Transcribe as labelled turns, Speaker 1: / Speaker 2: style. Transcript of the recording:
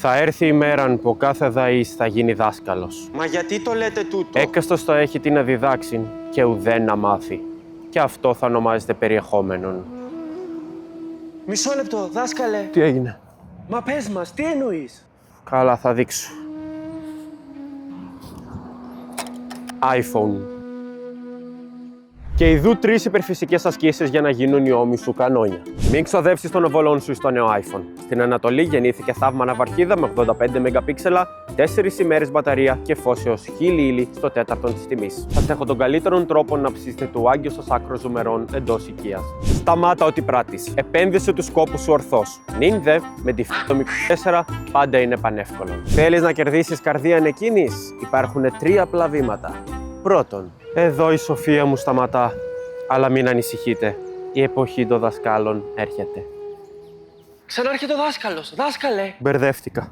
Speaker 1: Θα έρθει η μέρα που ο κάθε δαής θα γίνει δάσκαλος.
Speaker 2: Μα γιατί το λέτε τούτο?
Speaker 1: Έκαστος θα έχει τι να διδάξει και ουδέν να μάθει. Και αυτό θα ονομάζεται περιεχόμενον.
Speaker 2: Μισό λεπτό, δάσκαλε.
Speaker 1: Τι έγινε?
Speaker 2: Μα πες μας, τι εννοείς?
Speaker 1: Καλά, θα δείξω. iPhone. Και ειδού 3 υπερφυσικές ασκήσεις για να γίνουν οι ώμοι σου κανόνια. Μην ξοδεύσεις τον οβολόν σου στο νέο iPhone. Στην Ανατολή γεννήθηκε θαύμα ναυαρχίδα με 85 MP, 4 ημέρες μπαταρία και φως έως 1000 ήλι στο τέταρτον της τιμής. Σας έχω τον καλύτερον τρόπο να ψήσετε του Άγιο σας άκρο ζουμερών εντός οικίας. Σταμάτα ό,τι πράττεις. Επένδυσε τους κόπους σου ορθώς. Νυν δε, με τη το μικρό 4 πάντα είναι πανεύκολο. Θέλεις να κερδίσεις καρδία ανεκκίνης? Υπάρχουν 3 απλά βήματα. Πρώτον, εδώ η σοφία μου σταματά. Αλλά μην ανησυχείτε, η εποχή των δασκάλων έρχεται.
Speaker 2: Ξανάρχεται ο δάσκαλος. Δάσκαλε.
Speaker 1: Μπερδεύτηκα.